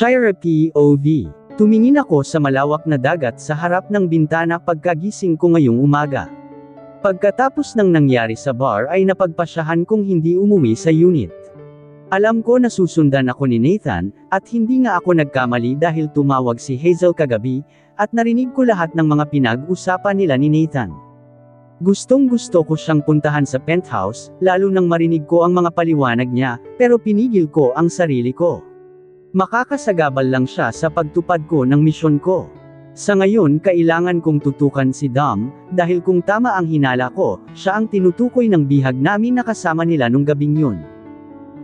Shira POV. Tumingin ako sa malawak na dagat sa harap ng bintana pagkagising ko ngayong umaga. Pagkatapos ng nangyari sa bar ay napagpasyahan kong hindi umuwi sa unit. Alam ko na susundan ako ni Nathan, at hindi nga ako nagkamali dahil tumawag si Hazel kagabi, at narinig ko lahat ng mga pinag-usapan nila ni Nathan. Gustong-gusto ko siyang puntahan sa penthouse, lalo nang marinig ko ang mga paliwanag niya, pero pinigil ko ang sarili ko. Makakasagabal lang siya sa pagtupad ko ng misyon ko. Sa ngayon kailangan kong tutukan si Dom, dahil kung tama ang hinala ko, siya ang tinutukoy ng bihag namin na kasama nila nung gabing yun.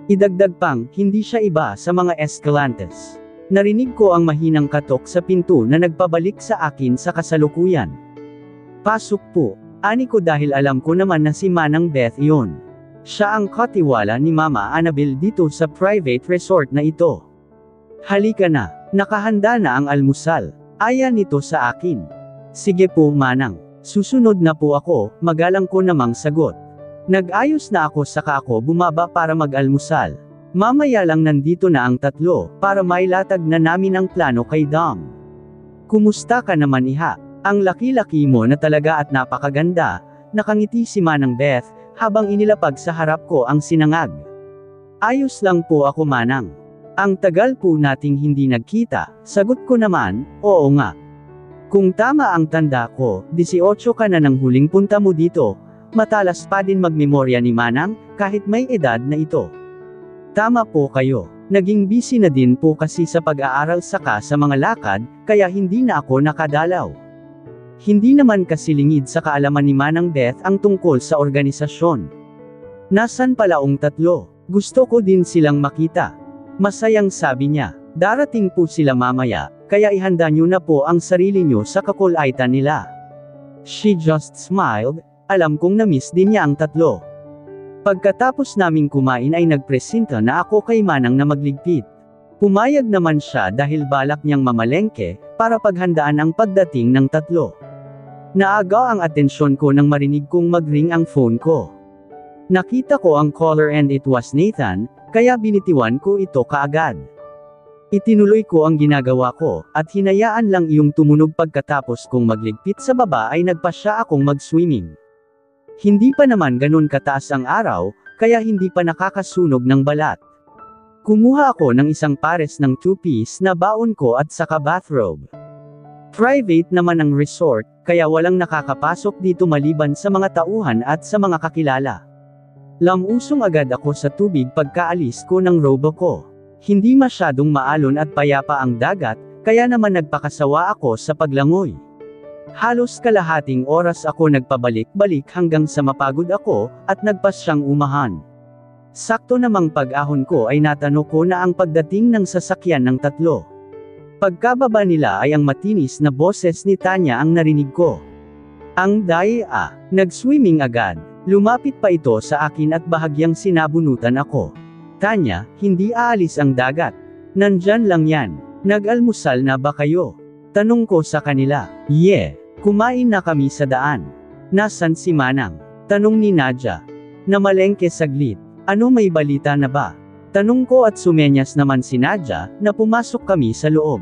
Idagdag pang, hindi siya iba sa mga Escalantes. Narinig ko ang mahinang katok sa pinto na nagpabalik sa akin sa kasalukuyan. Pasok po, ani ko dahil alam ko naman na si Manang Beth yon. Siya ang katiwala ni Mama Annabel dito sa private resort na ito. Halika na, nakahanda na ang almusal. Aya nito sa akin. Sige po Manang, susunod na po ako, magalang ko namang sagot. Nag-ayos na ako saka ako bumaba para mag-almusal. Mamaya lang nandito na ang tatlo, para mailatag na namin ang plano kay Dom. Kumusta ka naman iha? Ang laki-laki mo na talaga at napakaganda, nakangiti si Manang Beth, habang inilapag sa harap ko ang sinangag. Ayos lang po ako Manang. Ang tagal po nating hindi nagkita, sagot ko naman, oo nga. Kung tama ang tanda ko, 18 ka na nang huling punta mo dito, matalas pa din magmemorya ni Manang, kahit may edad na ito. Tama po kayo, naging busy na din po kasi sa pag-aaral saka sa mga lakad, kaya hindi na ako nakadalaw. Hindi naman kasi lingid sa kaalaman ni Manang Beth ang tungkol sa organisasyon. Nasan pala ang tatlo? Gusto ko din silang makita. Masayang sabi niya, darating po sila mamaya, kaya ihanda niyo na po ang sarili niyo sa kakulaitan nila. She just smiled, alam kong na-miss din niya ang tatlo. Pagkatapos naming kumain ay nagpresenta na ako kay Manang na magligpit. Pumayag naman siya dahil balak niyang mamalengke, para paghandaan ang pagdating ng tatlo. Naagaw ang atensyon ko nang marinig kong mag-ring ang phone ko. Nakita ko ang caller and it was Nathan, kaya binitiwan ko ito kaagad. Itinuloy ko ang ginagawa ko, at hinayaan lang iyong tumunog pagkatapos kong magligpit sa baba ay nagpasya akong mag-swimming. Hindi pa naman ganun kataas ang araw, kaya hindi pa nakakasunog ng balat. Kumuha ako ng isang pares ng 2-piece na baon ko at saka bathrobe. Private naman ang resort, kaya walang nakakapasok dito maliban sa mga tauhan at sa mga kakilala. Lamusong agad ako sa tubig pagkaalis ko ng robe ko. Hindi masyadong maalon at payapa ang dagat, kaya naman nagpakasawa ako sa paglangoy. Halos kalahating oras ako nagpabalik-balik hanggang sa mapagod ako, at nagpasyang umahan. Sakto namang pag-ahon ko ay natano ko na ang pagdating ng sasakyan ng tatlo. Pagkababa nila ay ang matinis na boses ni Tanya ang narinig ko. Ang daya, nag-swimming agad. Lumapit pa ito sa akin at bahagyang sinabunutan ako. Tanya, hindi aalis ang dagat. Nandyan lang yan. Nag-almusal na ba kayo? Tanong ko sa kanila. Yeah, kumain na kami sa daan. Nasaan si Manang? Tanong ni Nadia. Namalengke saglit. Ano may balita na ba? Tanong ko at sumenyas naman si Nadia, na pumasok kami sa loob.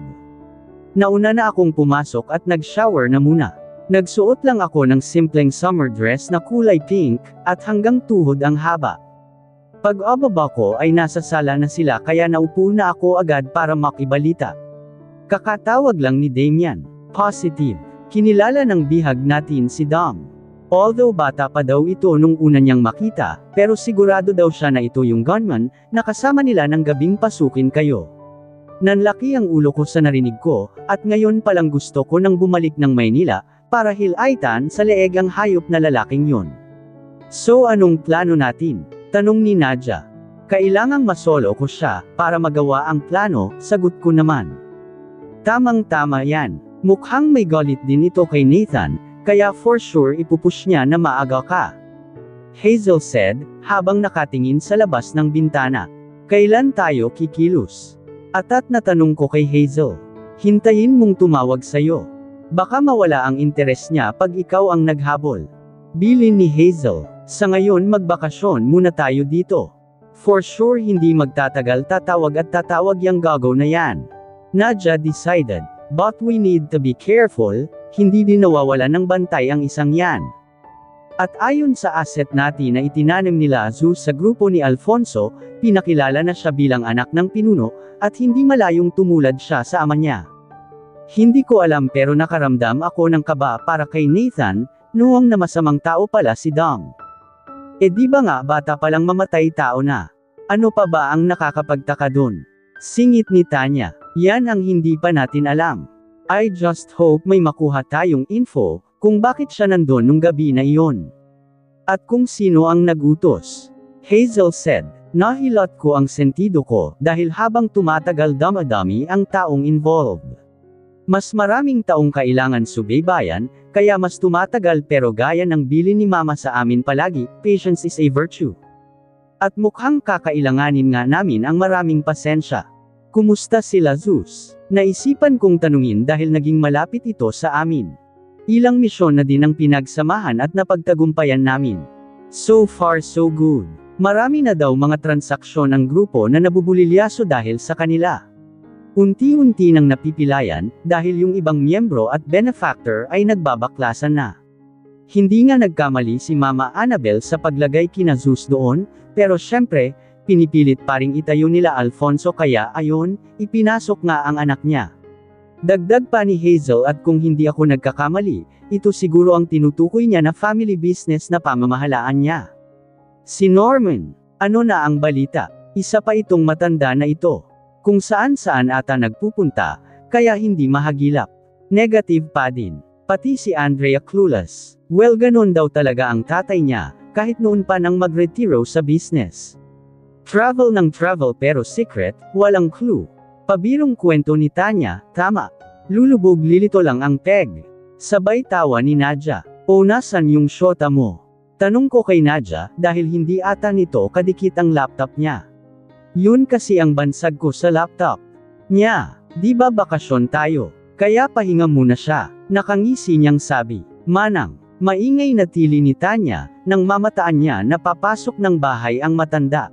Nauna na akong pumasok at nag-shower na muna. Nagsuot lang ako ng simpleng summer dress na kulay pink, at hanggang tuhod ang haba. Pag-ababa ko ay nasa sala na sila kaya naupo na ako agad para makibalita. Kakatawag lang ni Damian. Positive. Kinilala ng bihag natin si Dom. Although bata pa daw ito nung una niyang makita, pero sigurado daw siya na ito yung gunman, na kasama nila ng gabing pasukin kayo. Nanlaki ang ulo ko sa narinig ko, at ngayon palang gusto ko nang bumalik ng Maynila, para hilaitan sa leeg ang hayop na lalaking yun. So anong plano natin? Tanong ni Nadia. Kailangang masolo ko siya, para magawa ang plano, sagot ko naman. Tamang-tama yan. Mukhang may galit din ito kay Nathan, kaya for sure ipupush niya na maaga ka. Hazel said, habang nakatingin sa labas ng bintana. Kailan tayo kikilos? Atat na tanong ko kay Hazel. Hintayin mong tumawag sa'yo. Baka mawala ang interes niya pag ikaw ang naghabol. Bilin ni Hazel, sa ngayon magbakasyon muna tayo dito. For sure hindi magtatagal tatawag at tatawag yang gagaw na yan. Nadia decided. But we need to be careful, hindi din nawawala ng bantay ang isang yan. At ayon sa asset natin na itinanim nila Zeus sa grupo ni Alfonso, pinakilala na siya bilang anak ng pinuno, at hindi malayong tumulad siya sa ama niya. Hindi ko alam pero nakaramdam ako ng kaba para kay Nathan, noong na masamang tao pala si Dom. Di ba nga bata palang mamatay tao na? Ano pa ba ang nakakapagtaka dun? Singit ni Tanya. Yan ang hindi pa natin alam. I just hope may makuha tayong info, kung bakit siya nandun nung gabi na iyon. At kung sino ang nagutos. Hazel said, nahilot ko ang sentido ko, dahil habang tumatagal damadami ang taong involved. Mas maraming taong kailangan subaybayan, kaya mas tumatagal pero gaya ng bilin ni Mama sa amin palagi, patience is a virtue. At mukhang kakailanganin nga namin ang maraming pasensya. Kumusta sila Zeus? Naisipan kong tanungin dahil naging malapit ito sa amin. Ilang misyon na din ang pinagsamahan at napagtagumpayan namin. So far so good. Marami na daw mga transaksyon ang grupo na nabubulilyaso dahil sa kanila. Unti-unti nang napipilayan, dahil yung ibang miyembro at benefactor ay nagbabaklasan na. Hindi nga nagkamali si Mama Annabel sa paglagay kina Zeus doon, pero syempre, pinipilit pa ring itayo nila Alfonso kaya ayon, ipinasok nga ang anak niya. Dagdag pa ni Hazel at kung hindi ako nagkakamali, ito siguro ang tinutukoy niya na family business na pamamahalaan niya. Si Norman, ano na ang balita? Isa pa itong matanda na ito. Kung saan-saan ata nagpupunta, kaya hindi mahagilap. Negative pa din. Pati si Andrea clueless. Well ganun daw talaga ang tatay niya, kahit noon pa nang magretiro sa business. Travel ng travel pero secret, walang clue. Pabirong kwento ni Tanya, tama. Lulubog lilito lang ang peg. Sabay tawa ni Nadia. O nasan yung shota mo? Tanong ko kay Nadia, dahil hindi ata nito kadikit ang laptop niya. Yun kasi ang bansag ko sa laptop niya. Di ba bakasyon tayo? Kaya pahinga muna siya. Nakangisi niyang sabi. Manang, maingay na tili ni Tanya, nang mamataan niya na papasok ng bahay ang matanda.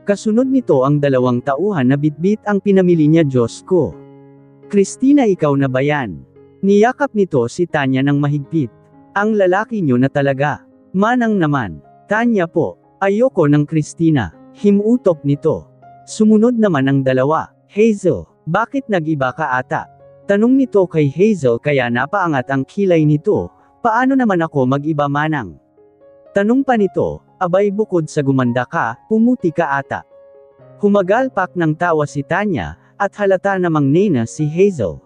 Kasunod nito ang 2 tauhan na bitbit ang pinamili niya Diyos ko. Christina ikaw na ba yan? Niyakap nito si Tanya ng mahigpit. Ang lalaki niyo na talaga. Manang naman. Tanya po. Ayoko ng Christina. Himutok nito. Sumunod naman ang 2. Hazel, bakit nag-iba ka ata? Tanong nito kay Hazel kaya napaangat ang kilay nito. Paano naman ako mag-iba manang? Tanong pa nito, abay bukod sa gumanda ka, pumuti ka ata. Humagalpak ng tawa si Tanya, at halata namang nena si Hazel.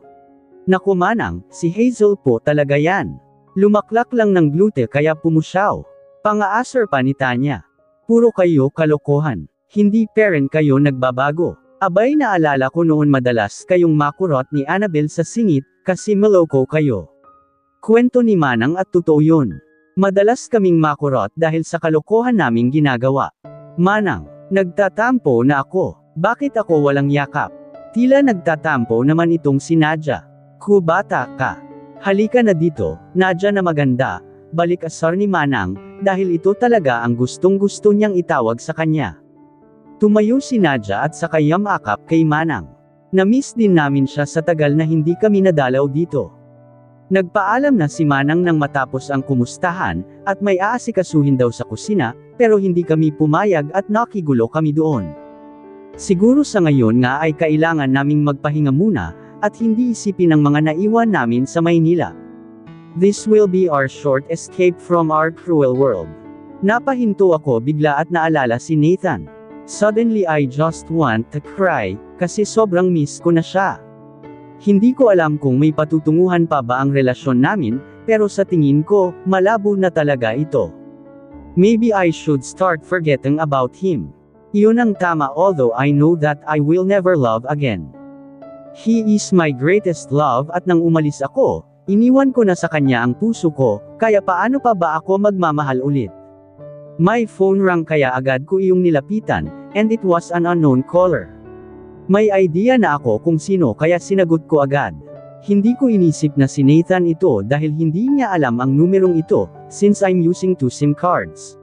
Naku manang, si Hazel po talaga yan. Lumaklak lang ng glute kaya pumusyaw. Pangaasar pa ni Tanya. Puro kayo kalokohan. Hindi parent kayo nagbabago. Abay naalala ko noon madalas kayong makurot ni Annabel sa singit, kasi maloko kayo. Kwento ni Manang at totoo yun. Madalas kaming makurot dahil sa kalokohan naming ginagawa. Manang, nagtatampo na ako. Bakit ako walang yakap? Tila nagtatampo naman itong si Nadia. Kubata ka. Halika na dito, Nadia na maganda. Balik asar ni Manang, dahil ito talaga ang gustong-gusto niyang itawag sa kanya. Tumayo si Nadia at sakay yamakap kay Manang. Na-miss din namin siya sa tagal na hindi kami nadalaw dito. Nagpaalam na si Manang nang matapos ang kumustahan, at may aasikasuhin daw sa kusina, pero hindi kami pumayag at nakigulo kami doon. Siguro sa ngayon nga ay kailangan naming magpahinga muna, at hindi isipin ang mga naiwan namin sa Maynila. This will be our short escape from our cruel world. Napahinto ako bigla at naalala si Nathan. Suddenly I just want to cry, kasi sobrang miss ko na siya. Hindi ko alam kung may patutunguhan pa ba ang relasyon namin, pero sa tingin ko, malabo na talaga ito. Maybe I should start forgetting about him. Iyon ang tama although I know that I will never love again. He is my greatest love at nang umalis ako, iniwan ko na sa kanya ang puso ko, kaya paano pa ba ako magmamahal ulit? My phone rang kaya agad ko iyong nilapitan, and it was an unknown caller. May idea na ako kung sino kaya sinagot ko agad. Hindi ko inisip na si Nathan ito dahil hindi niya alam ang numerong ito, since I'm using 2 SIM cards.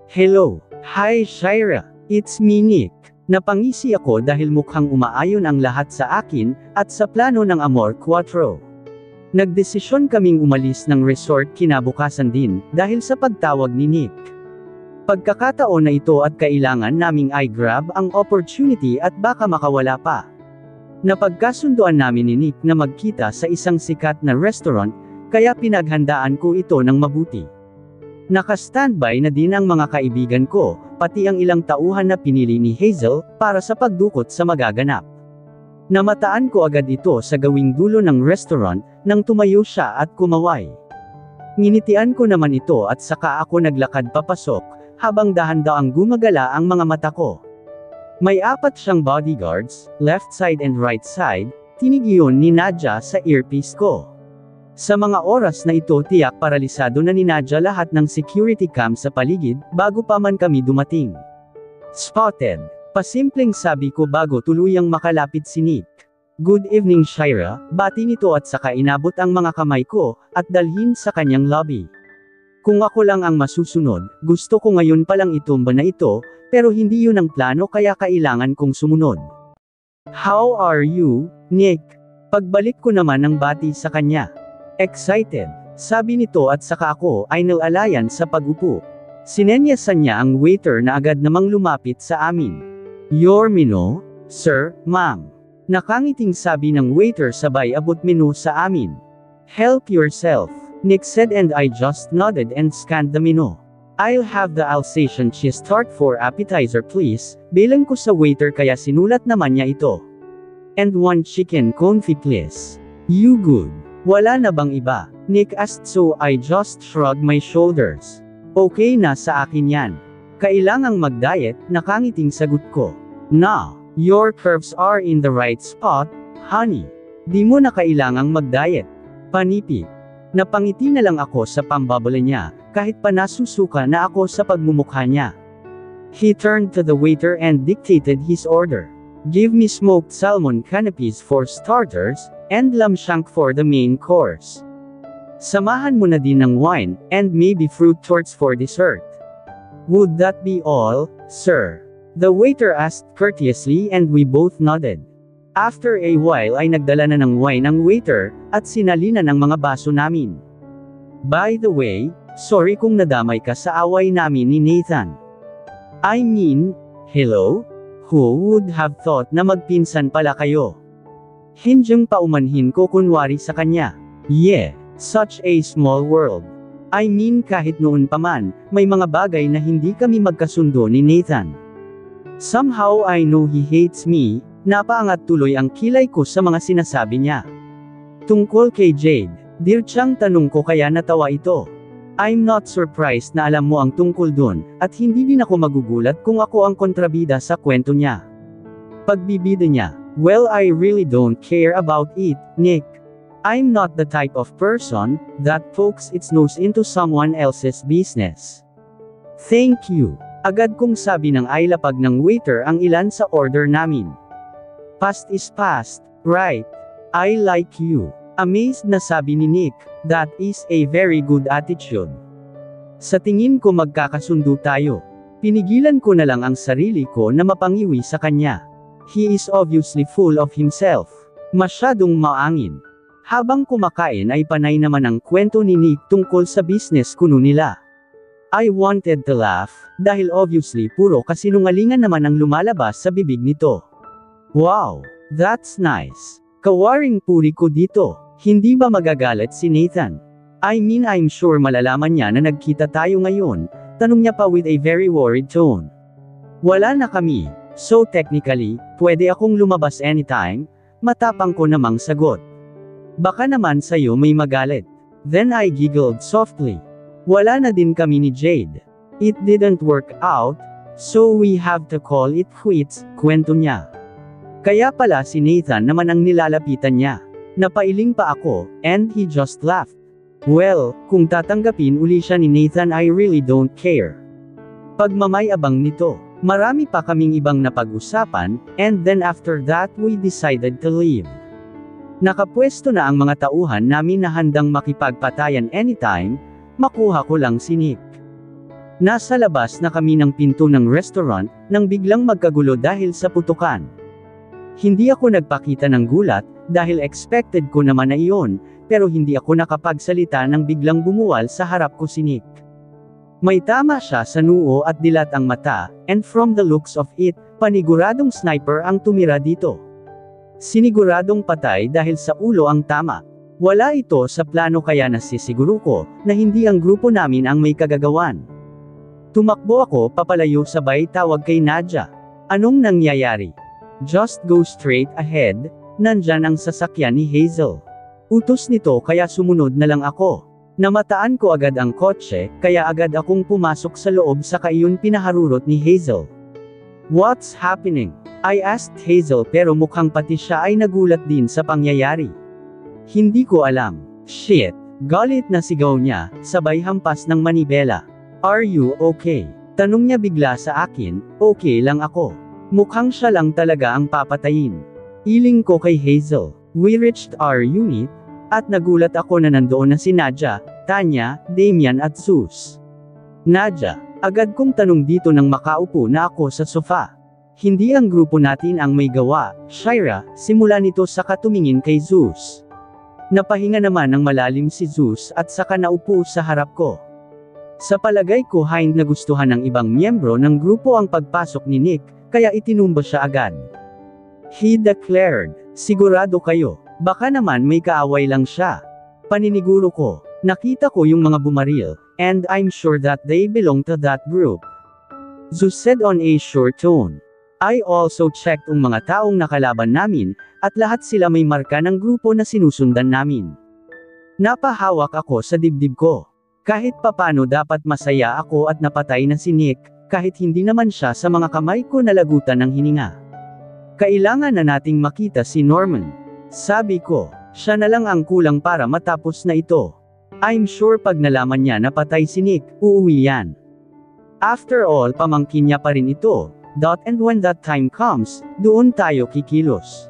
Hello. Hi Shira. It's me Nick. Napangisi ako dahil mukhang umaayon ang lahat sa akin, at sa plano ng Amor Quattro. Nagdesisyon kaming umalis ng resort kinabukasan din, dahil sa pagtawag ni Nick. Pagkakataon na ito at kailangan naming i-grab ang opportunity at baka makawala pa. Napagkasunduan namin ni Nick na magkita sa isang sikat na restaurant, kaya pinaghandaan ko ito ng mabuti. Naka-standby na din ang mga kaibigan ko, pati ang ilang tauhan na pinili ni Hazel, para sa pagdukot sa magaganap. Namataan ko agad ito sa gawing dulo ng restaurant, nang tumayo siya at kumaway. Nginitian ko naman ito at saka ako naglakad papasok, habang dahan-daang gumagala ang mga mata ko. May 4 siyang bodyguards, left side and right side, tinig iyon ni Nadja sa earpiece ko. Sa mga oras na ito tiyak paralisado na ni Nadja lahat ng security cam sa paligid, bago pa man kami dumating. Spotted. Pasimpleng sabi ko bago tuluyang makalapit si Nick. Good evening Shira, bati nito at saka inabot ang mga kamay ko, at dalhin sa kanyang lobby. Kung ako lang ang masusunod, gusto ko ngayon palang itumba na ito, pero hindi yun ang plano kaya kailangan kong sumunod. How are you, Nick? Pagbalik ko naman ng bati sa kanya. Excited, sabi nito at saka ako ay nalalayan sa pag-upo. Sinenyasan niya ang waiter na agad namang lumapit sa amin. Your menu, sir, ma'am. Nakangiting sabi ng waiter sabay abot menu sa amin. Help yourself, Nick said and I just nodded and scanned the menu. I'll have the Alsatian cheese tart for appetizer please, bilang ko sa waiter kaya sinulat naman niya ito. And 1 chicken confit please. You good? Wala na bang iba? Nick asked so I just shrugged my shoulders. Okay na sa akin yan. Kailangang mag-diet, nakangiting sagot ko. Nah, your curves are in the right spot, honey. Di mo na kailangang mag-diet. Panipig. Napangiti na lang ako sa pambabala niya, kahit pa nasusuka na ako sa pagmumukha niya. He turned to the waiter and dictated his order. Give me smoked salmon canapes for starters, and lamb shank for the main course. Samahan mo na din ng wine, and maybe fruit torts for dessert. Would that be all, sir? The waiter asked courteously and we both nodded. After a while ay nagdala na ng wine ang waiter, at sinalina ng mga baso namin. By the way, sorry kung nadamay ka sa away namin ni Nathan. I mean, hello? Who would have thought na magpinsan pala kayo? Hindyang paumanhin ko kunwari sa kanya. Yeah, such a small world. I mean kahit noon pa man, may mga bagay na hindi kami magkasundo ni Nathan. Somehow I know he hates me. Napaangat tuloy ang kilay ko sa mga sinasabi niya. Tungkol kay Jade, dirtsang tanong ko kaya natawa ito. I'm not surprised na alam mo ang tungkol dun, at hindi din ako magugulat kung ako ang kontrabida sa kwento niya. Pagbibida niya, well I really don't care about it, Nick. I'm not the type of person that pokes its nose into someone else's business. Thank you. Agad kong sabi ng ailapag ng waiter ang ilan sa order namin. Past is past, right? I like you. Amazed na sabi ni Nick, that is a very good attitude. Sa tingin ko magkakasundo tayo. Pinigilan ko na lang ang sarili ko na mapangiwi sa kanya. He is obviously full of himself. Masyadong maangin. Habang kumakain ay panay naman ang kwento ni Nick tungkol sa business kuno nila. I wanted to laugh, dahil obviously puro kasinungalingan naman ang lumalabas sa bibig nito. Wow, that's nice. Kawaring puri ko dito. Hindi ba magagalit si Nathan? I mean I'm sure malalaman niya na nagkita tayo ngayon, tanong niya pa with a very worried tone. Wala na kami, so technically, pwede akong lumabas anytime, matapang ko namang sagot. Baka naman sa'yo may magalit. Then I giggled softly. Wala na din kami ni Jade. It didn't work out, so we have to call it quits, kwento niya. Kaya pala si Nathan naman ang nilalapitan niya. Napailing pa ako, and he just laughed. Well, kung tatanggapin uli siya ni Nathan I really don't care. Pagmamayabang nito, marami pa kaming ibang napag-usapan, and then after that we decided to leave. Nakapwesto na ang mga tauhan namin na handang makipagpatayan anytime, makuha ko lang si Nick. Nasa labas na kami ng pinto ng restaurant, nang biglang magkagulo dahil sa putukan. Hindi ako nagpakita ng gulat, dahil expected ko naman na iyon, pero hindi ako nakapagsalita nang biglang bumuwal sa harap ko si Nick. May tama siya sa noo at dilat ang mata, and from the looks of it, paniguradong sniper ang tumira dito. Siniguradong patay dahil sa ulo ang tama. Wala ito sa plano kaya nasisiguro ko, na hindi ang grupo namin ang may kagagawan. Tumakbo ako papalayo sabay tawag kay Nadia. Anong nangyayari? Just go straight ahead, nandyan ang sasakyan ni Hazel. Utos nito kaya sumunod na lang ako. Namataan ko agad ang kotse, kaya agad akong pumasok sa loob saka iyon pinaharurot ni Hazel. What's happening? I asked Hazel pero mukhang pati siya ay nagulat din sa pangyayari. Hindi ko alam. Shit! Galit na sigaw niya, sabay hampas ng manibela. Are you okay? Tanong niya bigla sa akin, okay lang ako. Mukhang siya lang talaga ang papatayin. Iling ko kay Hazel. We reached our unit, at nagulat ako na nandoon na si Nadia, Tanya, Damian at Zeus. Nadia, agad kong tanong dito nang makaupo na ako sa sofa. Hindi ang grupo natin ang may gawa, Shira, simula nito saka tumingin kay Zeus. Napahinga naman ng malalim si Zeus at saka naupo sa harap ko. Sa palagay ko hindi nagustuhan ng ibang miyembro ng grupo ang pagpasok ni Nick, kaya itinumba siya agad. He declared, sigurado kayo, baka naman may kaaway lang siya. Paniniguro ko, nakita ko yung mga bumaril, and I'm sure that they belong to that group. Zeus said on a sure tone. I also checked ang mga taong nakalaban namin, at lahat sila may marka ng grupo na sinusundan namin. Napahawak ako sa dibdib ko. Kahit papano dapat masaya ako at napatay na si Nick, kahit hindi naman siya sa mga kamay ko nalagutan ng hininga. Kailangan na nating makita si Norman. Sabi ko, siya na lang ang kulang para matapos na ito. I'm sure pag nalaman niya na patay si Nick, uuwi yan. After all, pamangkin niya pa rin ito, and when that time comes, doon tayo kikilos.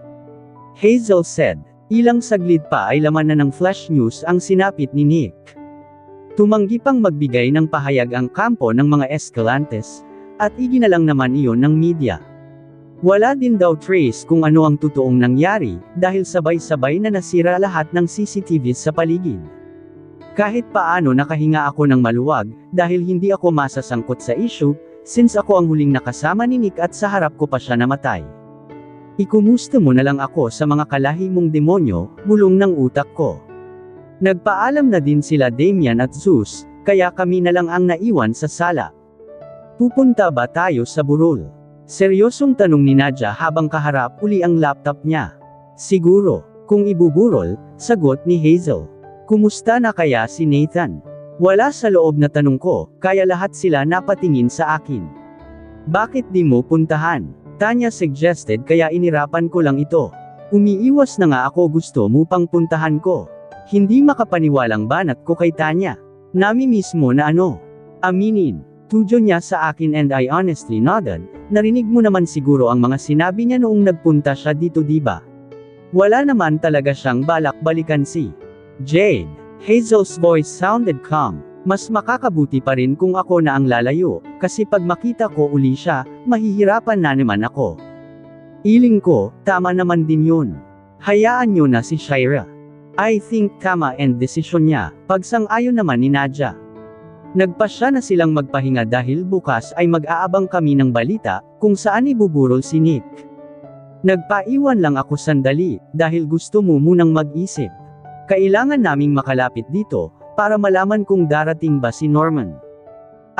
Hazel said. Ilang saglit pa ay laman na ng flash news ang sinapit ni Nick. Tumanggi pang magbigay ng pahayag ang kampo ng mga Escalantes, at iginalang naman iyon ng media. Wala din daw trace kung ano ang totoong nangyari, dahil sabay-sabay na nasira lahat ng CCTV sa paligid. Kahit paano nakahinga ako ng maluwag, dahil hindi ako masasangkot sa issue, since ako ang huling nakasama ni Nick at sa harap ko pa siya namatay. Ikumusta mo na lang ako sa mga kalahi mong demonyo, bulong ng utak ko. Nagpaalam na din sila Damian at Zeus, kaya kami na lang ang naiwan sa sala. Pupunta ba tayo sa burol? Seryosong tanong ni Nadia habang kaharap uli ang laptop niya. Siguro, kung ibuburol, sagot ni Hazel. Kumusta na kaya si Nathan? Wala sa loob na tanong ko, kaya lahat sila napatingin sa akin. Bakit di mo puntahan? Tanya suggested kaya inirapan ko lang ito. Umiiwas na nga ako, gusto mo pang puntahan ko. Hindi makapaniwalang banat ko kay Tanya. Nami-miss mo na ano? Aminin. Tujo niya sa akin and I honestly nodded. Narinig mo naman siguro ang mga sinabi niya noong nagpunta siya dito, diba? Wala naman talaga siyang balak balikan si Jade. Hazel's voice sounded calm. Mas makakabuti pa rin kung ako na ang lalayo, kasi pag makita ko uli siya, mahihirapan na naman ako. Iling ko, tama naman din yun. Hayaan nyo na si Shira. I think tama and desisyon niya, pagsang-ayon naman ni Nadia. Nagpasya na silang magpahinga dahil bukas ay mag-aabang kami ng balita, kung saan ibuburol si Nick. Nagpaiwan lang ako sandali, dahil gusto mo munang mag-isip. Kailangan naming makalapit dito, para malaman kung darating ba si Norman.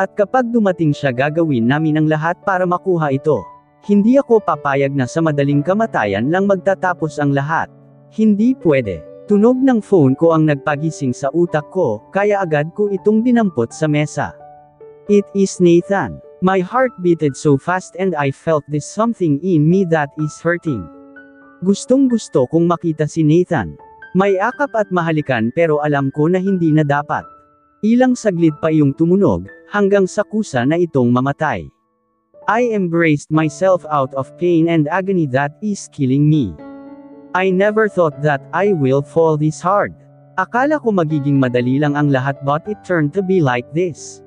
At kapag dumating siya gagawin namin ang lahat para makuha ito. Hindi ako papayag na sa madaling kamatayan lang magtatapos ang lahat. Hindi pwede. Tunog ng phone ko ang nagpagising sa utak ko, kaya agad ko itong dinampot sa mesa. It is Nathan. My heart beated so fast and I felt this something in me that is hurting. Gustong-gusto kong makita si Nathan. May akap at mahalikan pero alam ko na hindi na dapat. Ilang saglit pa iyong tumunog, hanggang sa kusa na itong mamatay. I embraced myself out of pain and agony that is killing me. I never thought that I will fall this hard. Akala ko magiging madali lang ang lahat but it turned to be like this.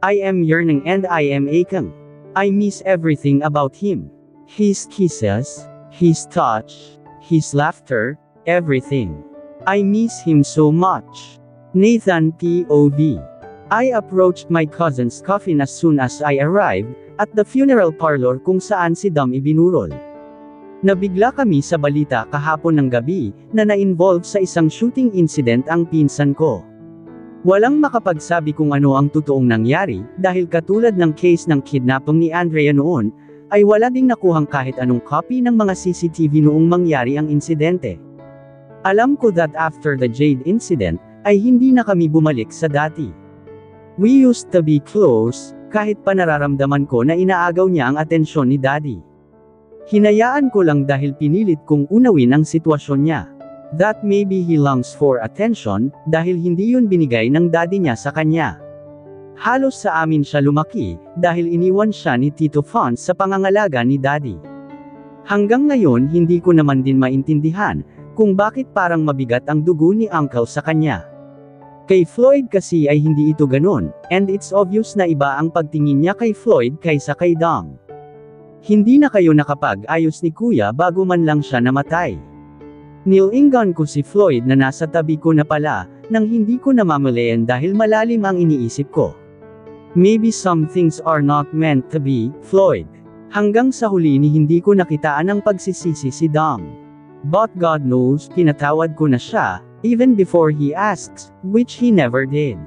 I am yearning and I am aching. I miss everything about him. His kisses, his touch, his laughter, everything. I miss him so much. Nathan POV. I approached my cousin's coffin as soon as I arrived, at the funeral parlor kung saan si Dom ibinurol. Nabigla kami sa balita kahapon ng gabi, na na-involve sa isang shooting incident ang pinsan ko. Walang makapagsabi kung ano ang totoong nangyari, dahil katulad ng case ng kidnapping ni Andrea noon, ay wala ding nakuhang kahit anong copy ng mga CCTV noong mangyari ang insidente. Alam ko that after the Jade incident, ay hindi na kami bumalik sa dati. We used to be close, kahit pa nararamdaman ko na inaagaw niya ang atensyon ni Daddy. Hinayaan ko lang dahil pinilit kong unawin ang sitwasyon niya. That maybe he longs for attention, dahil hindi yun binigay ng daddy niya sa kanya. Halos sa amin siya lumaki, dahil iniwan siya ni Tito Fonz sa pangangalaga ni daddy. Hanggang ngayon hindi ko naman din maintindihan, kung bakit parang mabigat ang dugo ni uncle sa kanya. Kay Floyd kasi ay hindi ito ganon, and it's obvious na iba ang pagtingin niya kay Floyd kaysa kay Dom. Hindi na kayo nakapag-ayos ni kuya bago man lang siya namatay. Nilingan ko si Floyd na nasa tabi ko na pala, nang hindi ko namamalayan dahil malalim ang iniisip ko. Maybe some things are not meant to be, Floyd. Hanggang sa huli ni hindi ko nakitaan ang pagsisisi si Dom. But God knows, pinatawad ko na siya, even before he asks, which he never did.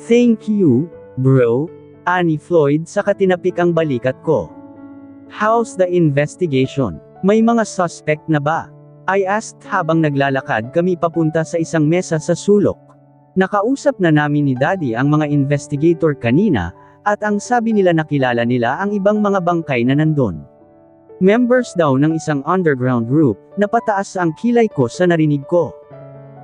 Thank you, bro, ani Floyd saka tinapik ang balikat ko. How's the investigation? May mga suspect na ba? I asked habang naglalakad kami papunta sa isang mesa sa sulok. Nakausap na namin ni Daddy ang mga investigator kanina, at ang sabi nila nakilala nila ang ibang mga bangkay na nandun. Members daw ng isang underground group, napataas ang kilay ko sa narinig ko.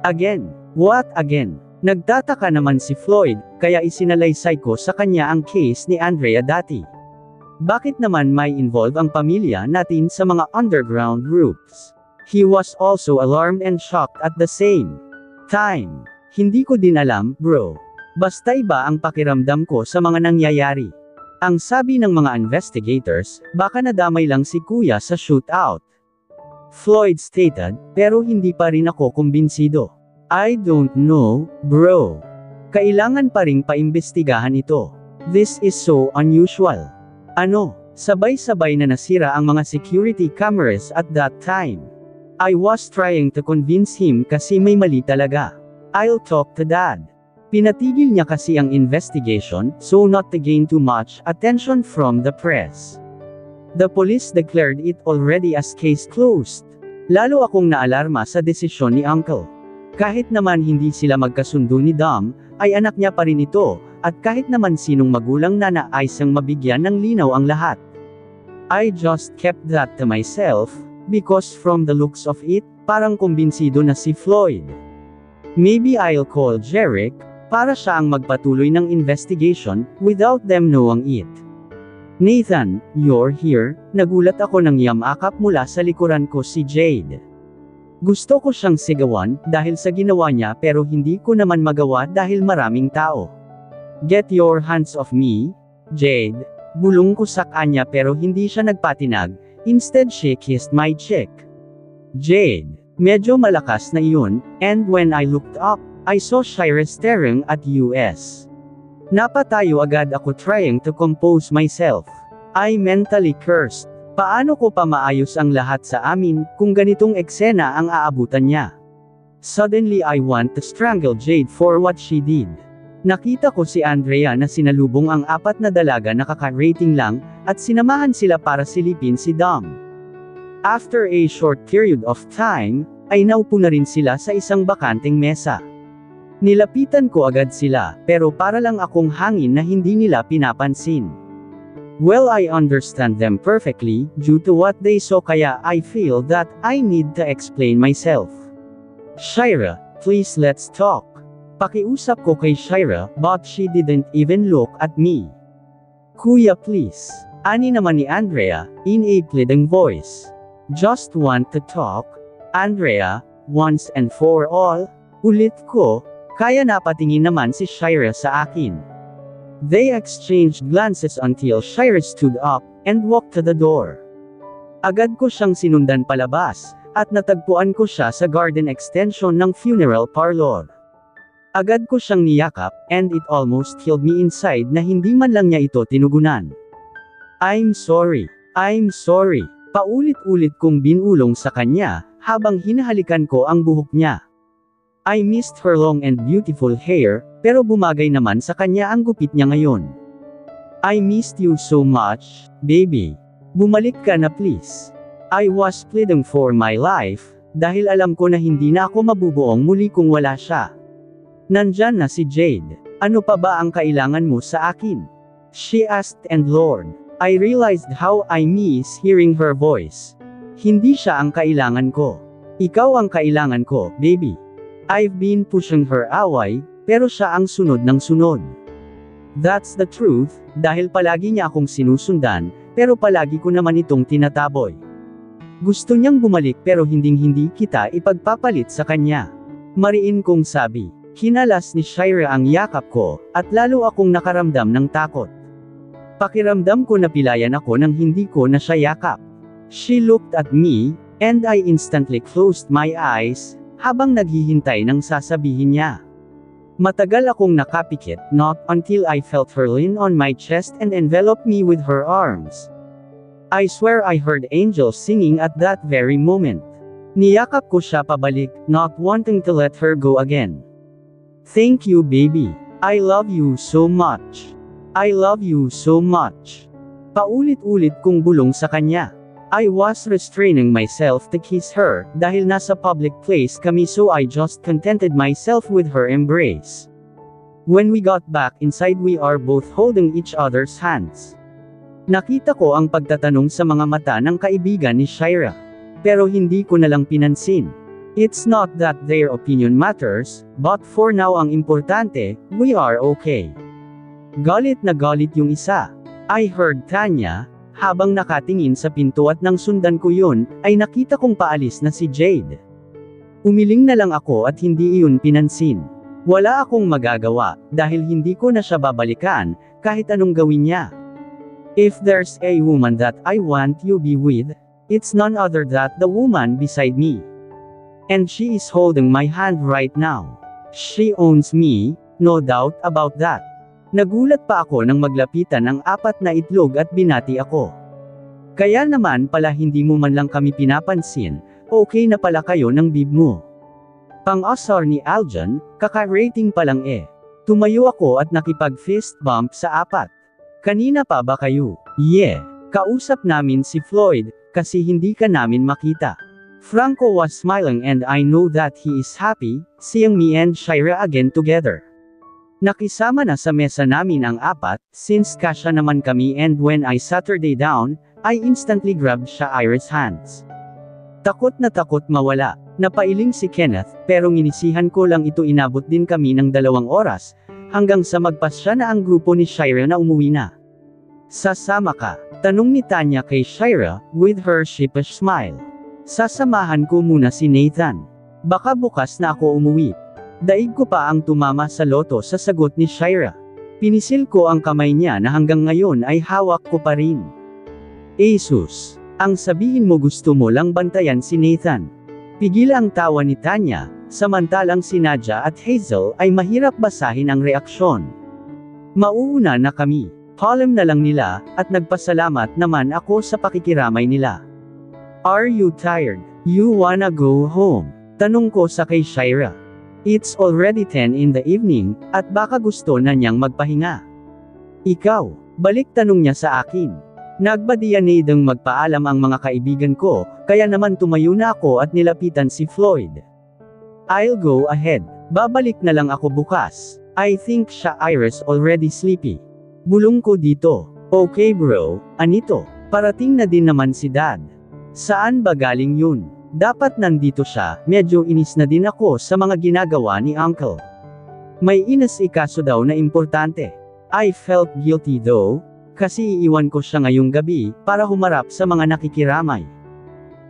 Again? What again? Nagtataka naman si Floyd, kaya isinalaysay ko sa kanya ang case ni Andrea dati. Bakit naman may involve ang pamilya natin sa mga underground groups? He was also alarmed and shocked at the same time. Hindi ko din alam, bro. Basta iba ang pakiramdam ko sa mga nangyayari. Ang sabi ng mga investigators, baka nadamay lang si kuya sa shootout. Floyd stated, pero hindi pa rin ako kumbinsido. I don't know, bro. Kailangan pa ring paimbestigahan ito. This is so unusual. Ano, sabay-sabay na nasira ang mga security cameras at that time. I was trying to convince him kasi may mali talaga. I'll talk to Dad. Pinatigil niya kasi ang investigation, so not to gain too much attention from the press. The police declared it already as case closed. Lalo akong naalarma sa desisyon ni Uncle. Kahit naman hindi sila magkasundo ni Dom, ay anak niya pa rin ito, at kahit naman sinong magulang na naisang mabigyan ng linaw ang lahat. I just kept that to myself, because from the looks of it, parang kumbinsido na si Floyd. Maybe I'll call Jerick, para siya ang magpatuloy ng investigation, without them knowing it. Nathan, you're here, nagulat ako nang yamakap mula sa likuran ko si Jade. Gusto ko siyang sigawan, dahil sa ginawa niya pero hindi ko naman magawa dahil maraming tao. Get your hands off me, Jade, bulong ko sa kanya pero hindi siya nagpatinag. Instead she kissed my cheek. Jade, medyo malakas na iyon, and when I looked up, I saw Shira staring at us. Napatayo agad ako trying to compose myself. I mentally cursed. Paano ko pa maayos ang lahat sa amin, kung ganitong eksena ang aabutan niya? Suddenly I want to strangle Jade for what she did. Nakita ko si Andrea na sinalubong ang 4 na dalaga na kaka-rating lang, at sinamahan sila para silipin si Dom. After a short period of time, ay naupo na rin sila sa isang bakanteng mesa. Nilapitan ko agad sila, pero para lang akong hangin na hindi nila pinapansin. Well, I understand them perfectly, due to what they saw, kaya I feel that I need to explain myself. Shira, please let's talk. Pakiusap ko kay Shira, but she didn't even look at me. Kuya please. Ani naman ni Andrea, in a pleading voice. Just want to talk, Andrea, once and for all. Ulit ko, kaya napatingin naman si Shira sa akin. They exchanged glances until Shira stood up, and walked to the door. Agad ko siyang sinundan palabas, at natagpuan ko siya sa garden extension ng funeral parlor. Agad ko siyang niyakap, and it almost killed me inside na hindi man lang niya ito tinugunan. I'm sorry. Paulit-ulit kong binulong sa kanya, habang hinahalikan ko ang buhok niya. I missed her long and beautiful hair, pero bumagay naman sa kanya ang gupit niya ngayon. I missed you so much, baby. Bumalik ka na please. I was pleading for my life, dahil alam ko na hindi na ako mabubuong muli kung wala siya. Nandyan na si Jade. Ano pa ba ang kailangan mo sa akin? She asked, and Lord, I realized how I miss hearing her voice. Hindi siya ang kailangan ko. Ikaw ang kailangan ko, baby. I've been pushing her away, pero siya ang sunod ng sunod. That's the truth, dahil palagi niya akong sinusundan, pero palagi ko naman itong tinataboy. Gusto niyang bumalik pero hinding-hindi kita ipagpapalit sa kanya. Mariin kong sabi. Hinalas ni Shira ang yakap ko, at lalo akong nakaramdam ng takot. Pakiramdam ko na pilayan ako nang hindi ko na siya yakap. She looked at me, and I instantly closed my eyes, habang naghihintay ng sasabihin niya. Matagal akong nakapikit, not until I felt her lean on my chest and envelop me with her arms. I swear I heard angels singing at that very moment. Niyakap ko siya pabalik, not wanting to let her go again. Thank you, baby. I love you so much. I love you so much. Paulit-ulit kong bulong sa kanya. I was restraining myself to kiss her, dahil nasa public place kami, so I just contented myself with her embrace. When we got back inside, we are both holding each other's hands. Nakita ko ang pagtatanong sa mga mata ng kaibigan ni Shira. Pero hindi ko nalang pinansin. It's not that their opinion matters, but for now ang importante, we are okay. Galit na galit yung isa. I heard Tanya, habang nakatingin sa pinto, at nang sundan ko yun, ay nakita kong paalis na si Jade. Umiling na lang ako at hindi iyon pinansin. Wala akong magagawa, dahil hindi ko na siya babalikan, kahit anong gawin niya. If there's a woman that I want you be with, it's none other than the woman beside me. And she is holding my hand right now. She owns me, no doubt about that. Nagulat pa ako nang maglapitan ng 4 na itlog at binati ako. Kaya naman pala hindi mo man lang kami pinapansin, okay na pala kayo ng bib mo. Pang-asar ni Aljan, kaka-rating pa lang eh. Tumayo ako at nakipag-fist bump sa 4. Kanina pa ba kayo? Yeah. Kausap namin si Floyd, kasi hindi ka namin makita. Franco was smiling and I know that he is happy, seeing me and Shira again together. Nakisama na sa mesa namin ang 4, since kasya naman kami, and when I sat her down, I instantly grabbed Shira's hands. Takot mawala. Napailing si Kenneth, pero nginisihan ko lang ito. Inabot din kami ng 2 oras, hanggang sa magpasya na ang grupo ni Shira na umuwi na. Sasama ka? Tanong ni Tanya kay Shira, with her sheepish smile. Sasamahan ko muna si Nathan. Baka bukas na ako umuwi. Daig ko pa ang tumama sa loto sa sagot ni Shira. Pinisil ko ang kamay niya na hanggang ngayon ay hawak ko pa rin. Jesus! Ang sabihin mo gusto mo lang bantayan si Nathan. Pigil ang tawa ni Tanya, samantalang si Nadia at Hazel ay mahirap basahin ang reaksyon. Mauuna na kami. Palem na lang nila, at nagpasalamat naman ako sa pakikiramay nila. Are you tired? You wanna go home? Tanong ko sa kay Shira. It's already 10 in the evening, at baka gusto na niyang magpahinga. Ikaw? Balik tanong niya sa akin. Nagbadiyanidang magpaalam ang mga kaibigan ko, kaya naman tumayo na ako at nilapitan si Floyd. I'll go ahead. Babalik na lang ako bukas. I think Shira's already sleepy. Bulong ko dito. Okay bro, anito? Parating na din naman si Dad. Saan ba galing yun? Dapat nandito siya. Medyo inis na din ako sa mga ginagawa ni Uncle. May inasikaso daw na importante. I felt guilty though, kasi iiwan ko siya ngayong gabi, para humarap sa mga nakikiramay.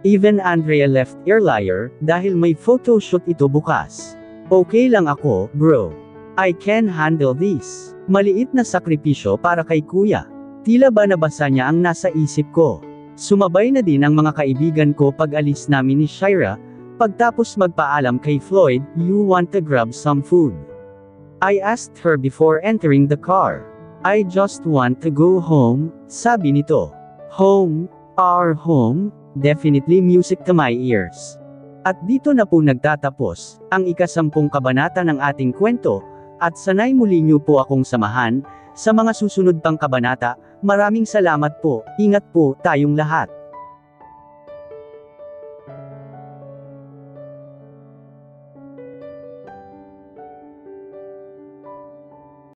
Even Andrea left earlier, dahil may photoshoot ito bukas. Okay lang ako, bro. I can handle this. Maliit na sakripisyo para kay kuya. Tila ba nabasa niya ang nasa isip ko. Sumabay na din ang mga kaibigan ko pag alis namin ni Shira, pagtapos magpaalam kay Floyd, "You want to grab some food?" I asked her before entering the car. "I just want to go home," sabi nito. Home? Our home? Definitely music to my ears. At dito na po nagtatapos ang ika-10 kabanata ng ating kwento, at sanay muli niyo po akong samahan sa mga susunod pang kabanata. Maraming salamat po, ingat po tayong lahat.